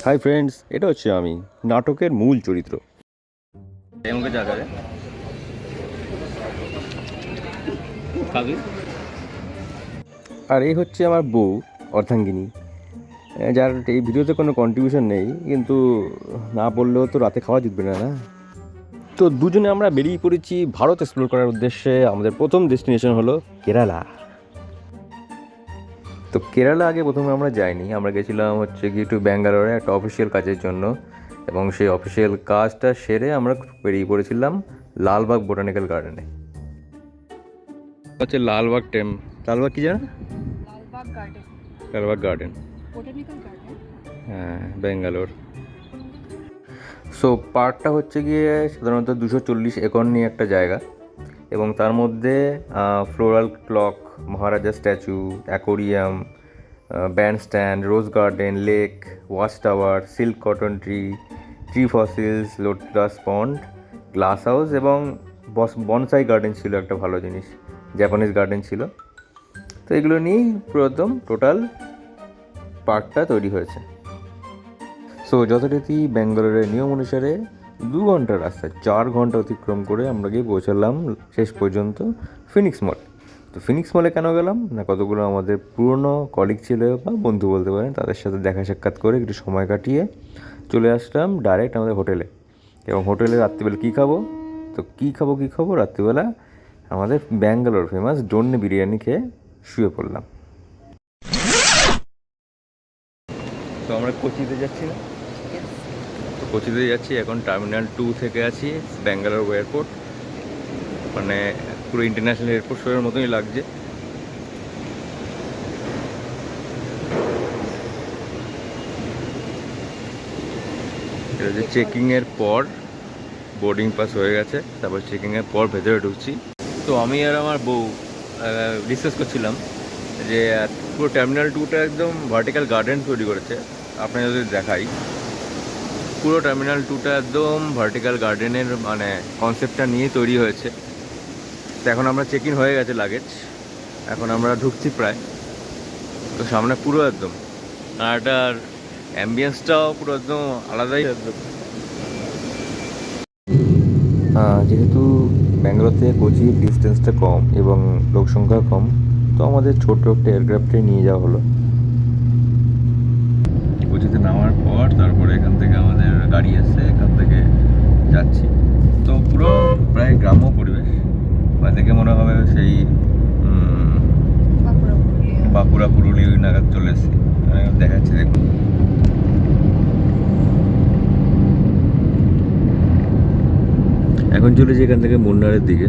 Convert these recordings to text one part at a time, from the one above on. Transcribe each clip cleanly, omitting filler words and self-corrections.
Hi friends, এটা হচ্ছে আমি নাটকের মূল চরিত্র। আর এই হচ্ছে আমার বউ অর্ধাঙ্গিনী, যার এই ভিডিওতে কোনো কন্ট্রিবিউশন নেই, কিন্তু না বললেও তো রাতে খাওয়া জুটবে না, না? তো দুজনে আমরা বেরিয়ে পড়েছি ভারত এক্সপ্লোর করার উদ্দেশ্যে। আমাদের প্রথম ডেস্টিনেশন হলো কেরালা। তো কেরালা আগে প্রথমে আমরা যাইনি, আমরা গেছিলাম হচ্ছে কি একটু ব্যাঙ্গালোরে একটা অফিসিয়াল কাজের জন্য, এবং সেই অফিসিয়াল কাজটা সেরে আমরা বেরিয়ে পড়েছিলাম লালবাগ বোটানিক্যাল গার্ডেনে। হচ্ছে লালবাগ কি জানো? লালবাগ গার্ডেন, হ্যাঁ, ব্যাঙ্গালোর। সো পার্কটা হচ্ছে গিয়ে সাধারণত 240 একর নিয়ে একটা জায়গা, এবং তার মধ্যে floral clock, Maharaja statue, aquarium, band stand, rose garden, lake, watch tower, silk cotton tree fossils, lotus pond, glass house এবং বনসাই গার্ডেন ছিল একটা ভালো জিনিস, জাপানিজ গার্ডেন ছিল। তো এগুলো নিয়েই পুরো একদম টোটাল পার্কটা তৈরি হয়েছে। সো যথারীতি ব্যাঙ্গালোরের নিয়ম অনুসারে 2 ঘন্টার রাস্তা 4 ঘন্টা অতিক্রম করে আমরা গিয়ে পৌঁছালাম শেষ পর্যন্ত ফিনিক্স মল। তো ফিনিক্স মলে কেন গেলাম না, কতগুলো আমাদের পুরনো কলিগ ছিল বা বন্ধু বলতে পারেন, তাদের সাথে দেখা সাক্ষাৎ করে একটু সময় কাটিয়ে চলে আসলাম ডাইরেক্ট আমাদের হোটেলে। এবং হোটেলে রাত্রিবেলা কী খাবো, তো কী খাবো রাত্রিবেলা আমাদের ব্যাঙ্গালোর ফেমাস ডোনে বিরিয়ানি খেয়ে শুয়ে পড়লাম। তো আমরা কোচিতে যাচ্ছি না, তো কোচিতে যাচ্ছি এখন। টার্মিনাল 2 থেকে আছি ব্যাঙ্গালোর এয়ারপোর্ট, মানে পুরো ইন্টারন্যাশনাল এয়ারপোর্ট শোয়ের মতনই লাগছে। এটা হচ্ছে চেকিংয়ের পর, বোর্ডিং পাস হয়ে গেছে, তারপর চেকিংয়ের পর ভেতরে ঢুকছি। তো আমি আর আমার বউ ডিসকাস করছিলাম যে পুরো টার্মিনাল 2টা একদম ভার্টিক্যাল গার্ডেন তৈরি করেছে। আপনার যদি দেখাই, পুরো টার্মিনাল 2টা একদম ভার্টিক্যাল গার্ডেনের মানে কনসেপ্টটা নিয়ে তৈরি হয়েছে। তো এখন আমরা চেক ইন হয়ে গেছে লাগেজ, এখন আমরা ঢুকছি প্রায়। তো সামনে পুরো একদম, আর এটার অ্যাম্বিয়েন্সটাও পুরো একদম আলাদাই একদম। যেহেতু ব্যাঙ্গালোর থেকে কোচির ডিস্টেন্সটা কম এবং লোক সংখ্যা কম, তো আমাদের ছোট্ট একটা এয়ারক্রাফটে নিয়ে যাওয়া হলো। কোচিতে নামার পর তারপরে এখান থেকে আমাদের গাড়ি আসছে, এখান থেকে যাচ্ছি। তো পুরো প্রায় গ্রাম্য পরিবেশ, দেখে মনে হবে সেই বাঁকুড়া পুরুলিয়া ওই নাগাদ চলে এসেছি। দেখাচ্ছি, দেখুন। এখন চলেছি এখান থেকে মুন্নারের দিকে।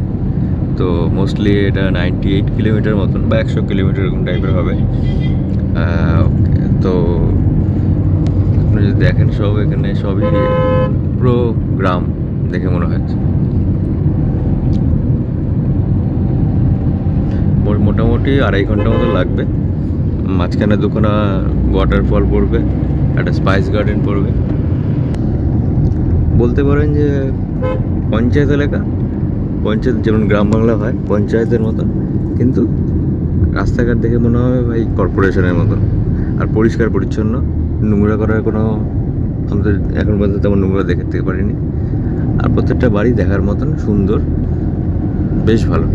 তো মোস্টলি এটা 98 কিলোমিটার মতন বা 100 কিলোমিটার এরকম টাইপের হবে। তো আপনি যদি দেখেন সব এখানে সবই পুরো গ্রাম দেখে মনে হচ্ছে। মোটামুটি 2.5 ঘন্টা মতো লাগবে। মাঝখানে দুখানা ওয়াটারফল পড়বে, একটা স্পাইস গার্ডেন পড়বে। বলতে পারেন যে পঞ্চায়েত এলাকা, পঞ্চায়েত যেমন গ্রাম বাংলা হয় পঞ্চায়েতের মতন, কিন্তু রাস্তাঘাট দেখে মনে হবে ভাই কর্পোরেশনের মতন। আর পরিষ্কার পরিচ্ছন্ন, নোংরা করার কোনো, আমাদের এখন পর্যন্ত তেমন নোংরা দেখতে পারিনি। আর প্রত্যেকটা বাড়ি দেখার মতন সুন্দর, বেশ ভালো।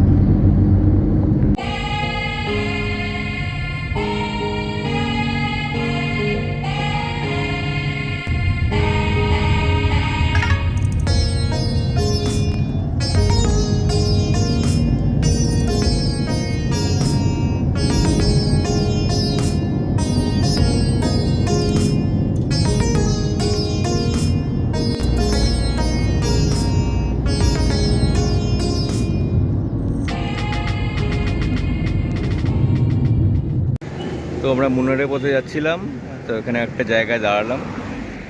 তো আমরা মুন্নারের পথে যাচ্ছিলাম, তো এখানে একটা জায়গায় দাঁড়ালাম।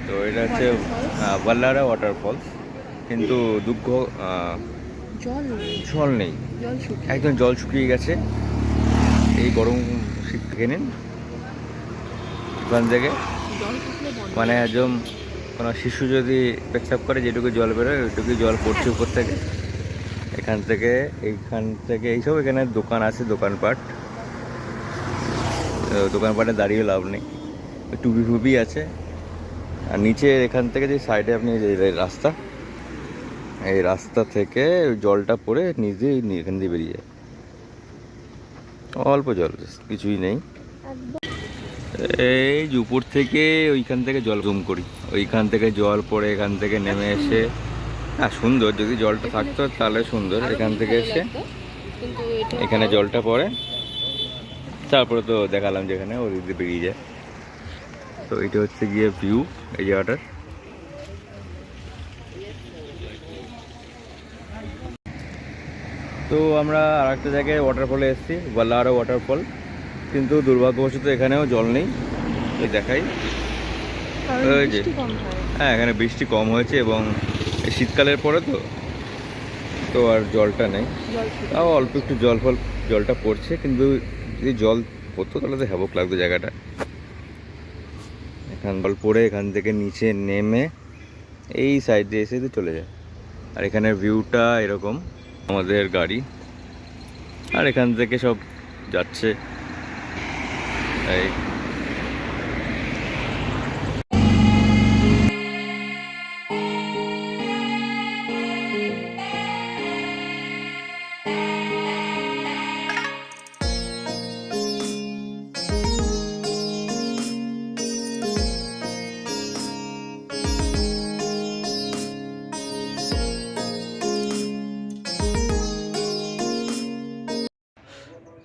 তো এটা হচ্ছে বাল্লারা ওয়াটারফলস, কিন্তু দুঃখ জল নেই, একদম জল শুকিয়ে গেছে। এই গরম শীত থেকে নিন ওখান থেকে, মানে একদম কোনো শিশু যদি পেচ্ছাপ করে যেটুকু জল বেরোয় ওইটুকুই জল পড়ছে উপর থেকে। এইখান থেকে এইসব এখানে দোকান আছে, দোকানপাটে দাঁড়িয়ে লাভ নেই। টুপি আছে, আর নিচে এখান থেকে যে সাইডে আপনি এই রাস্তা, এই রাস্তা থেকে জলটা পড়ে নিজে এখান দিয়ে বেরিয়ে যায়। অল্প জল, কিছুই নেই। এই যে উপর থেকে ওইখান থেকে জল জুম করি, ওইখান থেকে জল পড়ে এখান থেকে নেমে এসে, হ্যাঁ সুন্দর, যদি জলটা থাকতো তাহলে সুন্দর। এখান থেকে এসে এখানে জলটা পড়ে, তারপরে তো দেখালাম যেখানে ওই দিকে বেরিয়ে যায়। তো এটা হচ্ছে গিয়ে ভিউ এই জায়গাটার। তো আমরা আর একটা জায়গায় ওয়াটারফলে এসেছি, বাল্লাহারা ওয়াটারফল, কিন্তু দুর্ভাগ্যবশত এখানেও জল নেই। এই দেখাই, ওই যে, হ্যাঁ এখানে বৃষ্টি কম হয়েছে এবং শীতকালের পরে তো আর জলটা নেই। তাও অল্প একটু জলটা পড়ছে, কিন্তু যদি জল পড়তো তাহলে তো হ্যাবক লাগতো জায়গাটা। এখান জল পড়ে এখান থেকে নিচে নেমে এই সাইডে এসে তো চলে যায়। আর এখানের ভিউটা এরকম, আমাদের গাড়ি আর এখান থেকে সব যাচ্ছে এই।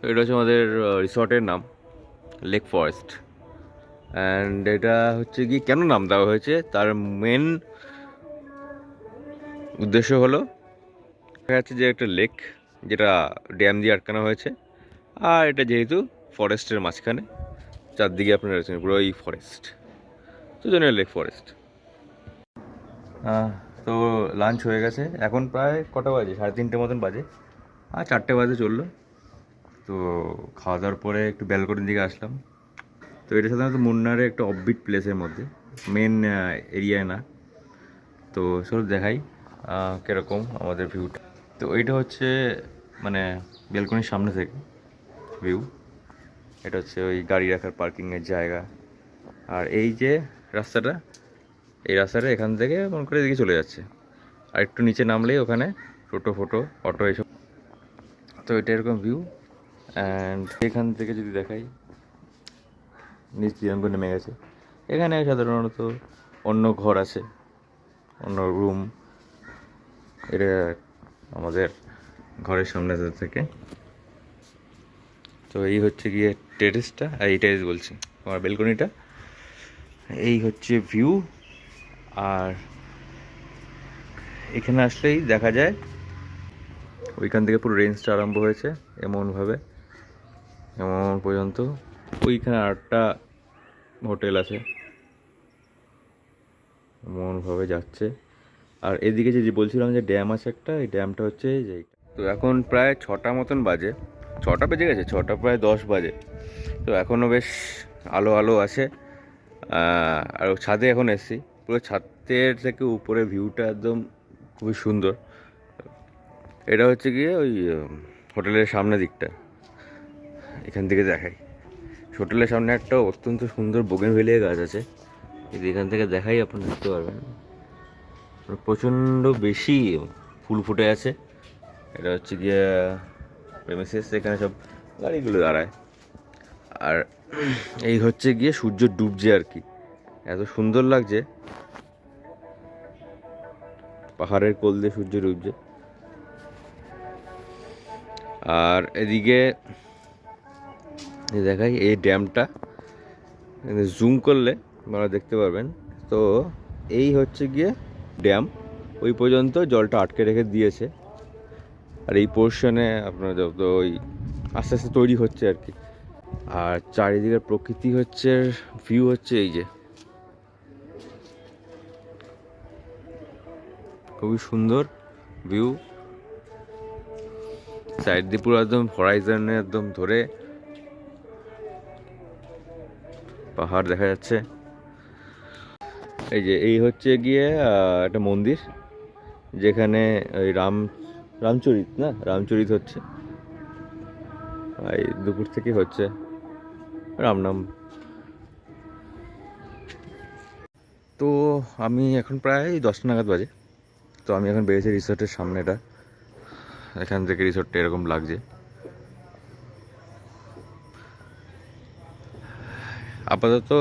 এটা হচ্ছে আমাদের রিসর্টের নাম, লেক ফরেস্ট। অ্যান্ড এটা হচ্ছে কি কেন নাম দেওয়া হয়েছে, তার মেন উদ্দেশ্য হলো, দেখা যাচ্ছে যে একটা লেক যেটা ড্যাম দিয়ে আটকানো হয়েছে, আর এটা যেহেতু ফরেস্টের মাঝখানে, চারদিকে আপনার রয়েছেন পুরো এই ফরেস্ট, তো জন্য লেক ফরেস্ট। তো লাঞ্চ হয়ে গেছে, এখন প্রায় কটা বাজে, 3:30 মতন বাজে, আর 4টে বাজে চললো। তো খাওয়া দাওয়ার পরে একটু ব্যালকনির দিকে আসলাম। তো এটা সাধারণত মুন্নারের একটা অফবিট প্লেসের মধ্যে, মেন এরিয়ায় না। তো চলো দেখাই কীরকম আমাদের ভিউটা। তো এইটা হচ্ছে মানে ব্যালকনির সামনে থেকে ভিউ। এটা হচ্ছে ওই গাড়ি রাখার পার্কিংয়ের জায়গা। আর এই যে রাস্তাটা, এই রাস্তাটা এখান থেকে মনে করে এদিকে চলে যাচ্ছে, আর একটু নিচে নামলেই ওখানে টোটো অটো এইসব। তো এটা এরকম ভিউ। অ্যান্ড এখান থেকে যদি দেখাই, নিচ দিয়ে নেমে গেছে। এখানে সাধারণত অন্য ঘর আছে, অন্য রুম। এটা আমাদের ঘরের সামনে থেকে। তো এই হচ্ছে গিয়ে টেরেসটা, এই টেরেস বলছি, আমার বেলকনিটা। এই হচ্ছে ভিউ। আর এখানে আসলেই দেখা যায় ওইখান থেকে পুরো রেঞ্জটা আরম্ভ হয়েছে এমন পর্যন্ত। ওইখানে আরেকটা হোটেল আছে, এমনভাবে যাচ্ছে। আর এদিকে যে বলছিলাম যে ড্যাম আছে একটা, এই ড্যামটা হচ্ছে যে। তো এখন প্রায় 6টা মতন বাজে, 6টা বেজে গেছে, 6টা প্রায় 10 বাজে। তো এখনও বেশ আলো আছে। আর ছাদে এখন এসেছি, পুরো ছাদের থেকে উপরে ভিউটা একদম খুবই সুন্দর। এটা হচ্ছে গিয়ে ওই হোটেলের সামনের দিকটা, এখান থেকে দেখাই। হোটেলের সামনে একটা অত্যন্ত সুন্দর বোগেনভেলিয়া গাছ আছে, যদি এখান থেকে দেখাই আপনারা দেখতে পারবেন, প্রচণ্ড বেশি ফুল ফুটে আছে। এটা হচ্ছে গিয়ে প্রেমিসেস, এখানে সব গাড়িগুলো দাঁড়ায়। আর এই হচ্ছে গিয়ে সূর্য ডুবছে আর কি, এত সুন্দর লাগছে, পাহাড়ের কোল দিয়ে সূর্য ডুবছে। আর এদিকে দেখাই এই ড্যামটা, জুম করলে আপনারা দেখতে পারবেন। তো এই হচ্ছে গিয়ে ড্যাম, ওই পর্যন্ত জলটা আটকে রেখে দিয়েছে। আর এই পোর্শনে আপনার যত ওই আস্তে আস্তে তৈরি হচ্ছে আর কি। আর চারিদিকের প্রকৃতি হচ্ছে, ভিউ হচ্ছে এই যে, খুবই সুন্দর ভিউ। সাইড দিয়ে পুরো একদম হরাইজনে একদম ধরে পাহাড় দেখা যাচ্ছে। এই যে এই হচ্ছে গিয়ে একটা মন্দির, যেখানে ওই রামচরিত হচ্ছে, এই দুপুর থেকে হচ্ছে রামনাম। তো তো আমি এখন প্রায় 10টা নাগাদ বাজে। তো আমি এখন বেরিয়েছি রিসোর্টের সামনেটা, এখান থেকে রিসোর্টটা এরকম লাগছে। আপাতত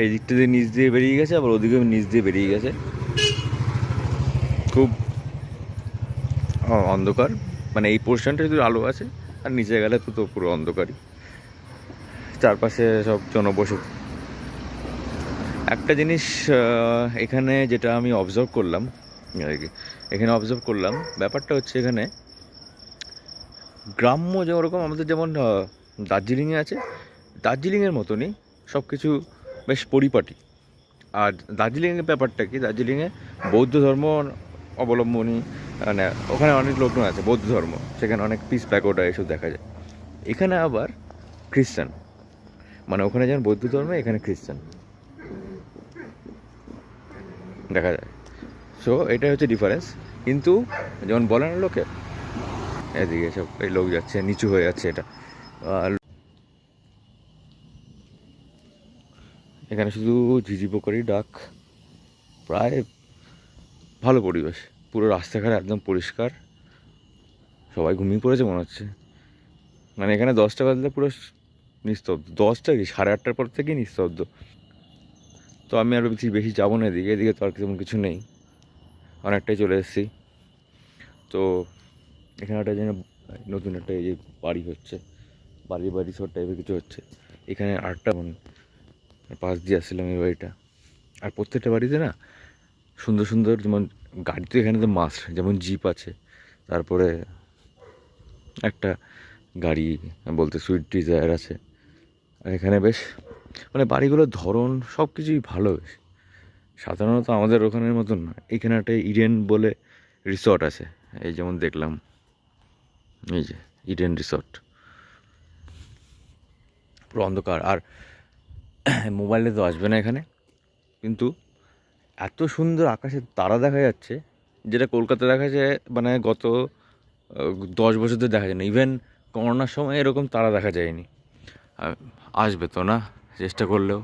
এই দিকটা দিয়ে নিচ দিয়ে বেরিয়ে গেছে, আবার ওদিকেও নিচ দিয়ে বেরিয়ে গেছে। খুব অন্ধকার, মানে এই পোর্শনটা শুধু আলো আছে, আর নিচে গেলে তো পুরো অন্ধকারই, চারপাশে সব জনবসতি। একটা জিনিস এখানে যেটা আমি অবজার্ভ করলাম আর কি, ব্যাপারটা হচ্ছে এখানে গ্রাম্য যেরকম আমাদের যেমন দার্জিলিংয়ে আছে, দার্জিলিংয়ের মতনই সব কিছু বেশ পরিপাটি। আর দার্জিলিংয়ের ব্যাপারটা কি, দার্জিলিংয়ে বৌদ্ধ ধর্ম অবলম্বনী, মানে ওখানে অনেক লোকজন আছে বৌদ্ধ ধর্ম, সেখানে অনেক পিস প্যাকোটা এসব দেখা যায়। এখানে আবার খ্রিস্টান, মানে ওখানে যেমন বৌদ্ধ ধর্ম, এখানে খ্রিস্টান দেখা যায়। সো এটাই হচ্ছে ডিফারেন্স। কিন্তু যেমন বলে না লোকে, এদিকে সব এই লোক যাচ্ছে নিচু হয়ে যাচ্ছে, এটা এখানে শুধু ঝিঝি পোকারই ডাক। প্রায় ভালো পরিবেশ, পুরো রাস্তাঘাট একদম পরিষ্কার, সবাই ঘুমিয়ে পড়েছে মনে হচ্ছে। মানে এখানে 10টা বাজলে পুরো নিস্তব্ধ, 10টা কি 8:30টার পর থেকেই নিস্তব্ধ। তো আমি আরও বেশি যাবো না এদিকে, এদিকে তো আর তেমন কিছু নেই, অনেকটাই চলে এসেছি। তো এখানে একটা যেন নতুন একটা এই যে বাড়ি হচ্ছে, বাড়ি রিসোর্ট টাইপের কিছু হচ্ছে এখানে। আরেকটা পাশ দিয়ে আসছিলাম এই বাড়িটা। আর প্রত্যেকটা বাড়িতে না সুন্দর সুন্দর, যেমন গাড়ি তো এখানে তো মাস্ট, যেমন জিপ আছে, তারপরে একটা গাড়ি বলতে সুইফট ডিজায়ার আছে। আর এখানে বেশ মানে বাড়িগুলোর ধরন সব কিছুই ভালো বেশ। সাধারণত আমাদের ওখানের মতন না, এখানে একটা ইডেন বলে রিসর্ট আছে, এই যেমন দেখলাম, এই যে ইডেন রিসর্ট, পুরো অন্ধকার। আর মোবাইলে তো আসবে না এখানে, কিন্তু এত সুন্দর আকাশে তারা দেখা যাচ্ছে, যেটা কলকাতা দেখা যায় মানে গত 10 বছর ধরে দেখা যায় না। ইভেন করোনার সময় এরকম তারা দেখা যায়নি। আসবে তো না চেষ্টা করলেও।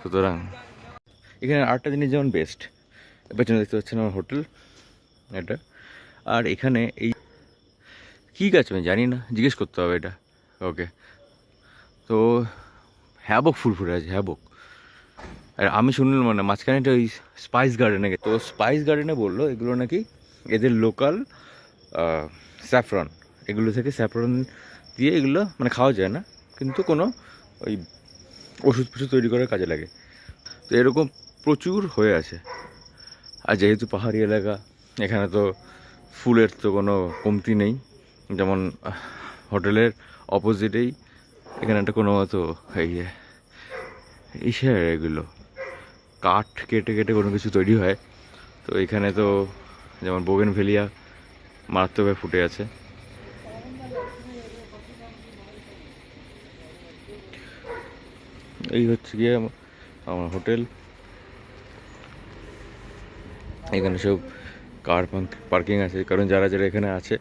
সুতরাং এখানে আরেকটা জিনিস যেমন বেস্ট, পেছনে দেখতে পাচ্ছেন আমার হোটেল এটা। আর এখানে এই কী গাছ আমি জানি না, জিজ্ঞেস করতে হবে এটা ওকে। তো হ্যাবক ফুল ফুটে আছে, হ্যাবক। আর আমি শুনলাম মানে মাঝখানে ওই স্পাইস গার্ডেনে, তো স্পাইস গার্ডেনে বললো এগুলো নাকি এদের লোকাল স্যাফরন, এগুলো থেকে স্যাফরন দিয়ে এগুলো মানে খাওয়া যায় না, কিন্তু কোনো ওই ওষুধ ফষুধ তৈরি করার কাজে লাগে। তো এরকম প্রচুর হয়ে আছে। আর যেহেতু পাহাড়ি এলাকা, এখানে তো ফুলের তো কোনো কমতি নেই। যেমন হোটেলের অপোজিটেই এখানে একটা কোনো মতো ইসের এগুলো কাঠ কেটে কেটে কোনো কিছু তৈরি হয়। তো এখানে তো যেমন বোগেনভেলিয়া মারাত্মকভাবে ফুটে আছে। এই হচ্ছে গিয়ে আমার হোটেল। এখানে সব কার পার্কিং আছে, কারণ যারা যারা এখানে আছে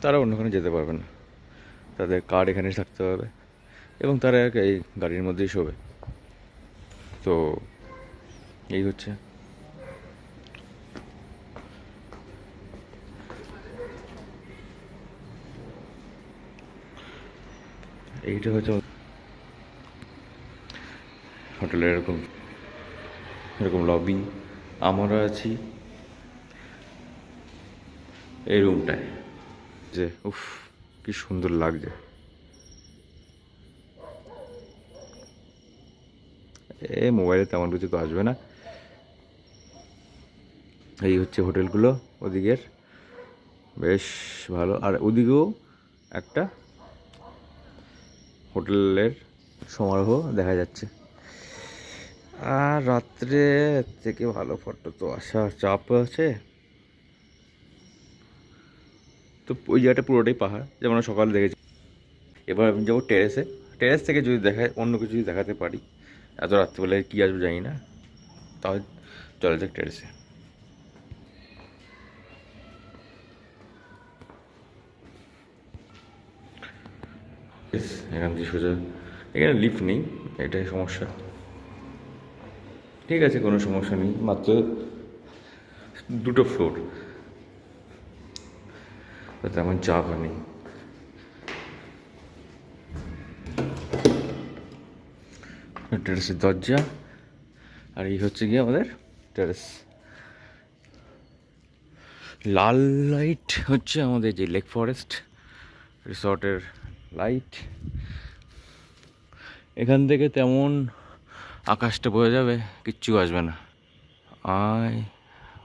তারা অন্যখানে যেতে পারবে না, তাদের কার এখানে থাকতে হবে এবং তারা এই গাড়ির মধ্যেই শোবে। তো এই হচ্ছে এইটা হচ্ছে হোটেলের এরকম এরকম লবি। আমরা আছি এই রুমটায়, যে উফ কি সুন্দর লাগছে। মোবাইলে তেমন কিছু তো আসবে না। এই হচ্ছে হোটেলগুলো ওদিকের, বেশ ভালো। আর ওদিকেও একটা হোটেলের সমারোহ দেখা যাচ্ছে। আর রাত্রে থেকে ভালো ফটো তো আসার চাপ আছে। তো ওই জায়গাটা পুরোটাই পাহাড়, যেমন সকালে দেখেছি। এবার আমি যাবো টেরেসে, টেরেস থেকে যদি দেখায় অন্য কিছু যদি দেখাতে পারি। এত রাত্রিবেলায় কী আসবে জানি না, তাহলে চলে যাক টেরেসে। এখান থেকে সোজা, এখানে লিফট নেই, এটাই সমস্যা। ঠিক আছে, কোনো সমস্যা নেই, মাত্র 2টো ফ্লোর, তেমন চাপ নেই। টেরেসের দরজা, আর এই হচ্ছে গিয়ে আমাদের টেরেস। লাল লাইট হচ্ছে আমাদের যে লেক ফরেস্ট রিসর্টের লাইট। এখান থেকে তেমন আকাশটা বোঝা যাবে, কিচ্ছু আসবে না।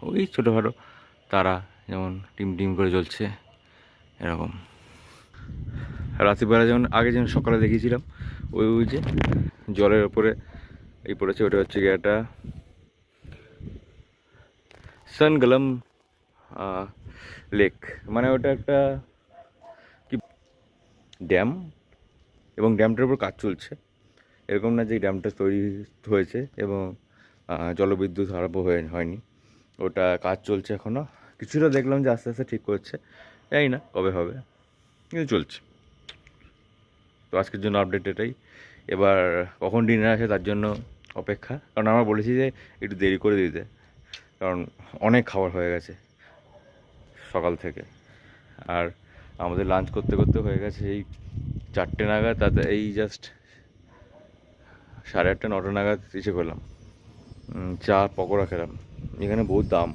ওই ছোটোখাটো তারা যেমন টিম টিম করে জ্বলছে এরকম। রাত্রিবেলা যেমন আগে যেমন সকালে দেখিয়েছিলাম, ওই যে জলের ওপরে এই পড়েছে, ওটা হচ্ছে গিয়ে একটা সানগলম লেক, মানে ওটা একটা কি ড্যাম, এবং ড্যামটার উপর কাজ চলছে। এরকম না যে ড্যামটা তৈরি হয়েছে এবং জলবিদ্যুৎ আরম্ভ হয়নি, ওটা কাজ চলছে এখনও। কিছুটা দেখলাম যে আস্তে আস্তে ঠিক করছে, জানি না কবে হবে, কিন্তু চলছে। তো আজকের জন্য আপডেট এটাই। এবার কখন ডিনার আসে তার জন্য অপেক্ষা, কারণ আমরা বলেছি যে একটু দেরি করে দিতে, কারণ অনেক খাবার হয়ে গেছে সকাল থেকে। আর আমাদের লাঞ্চ করতে করতে হয়ে গেছে এই 4টে নাগাদ, তাতে এই জাস্ট 8:30 9টা নাগাদ এসে পেলাম, চা পকোড়া খেলাম। এখানে বহুত দাম।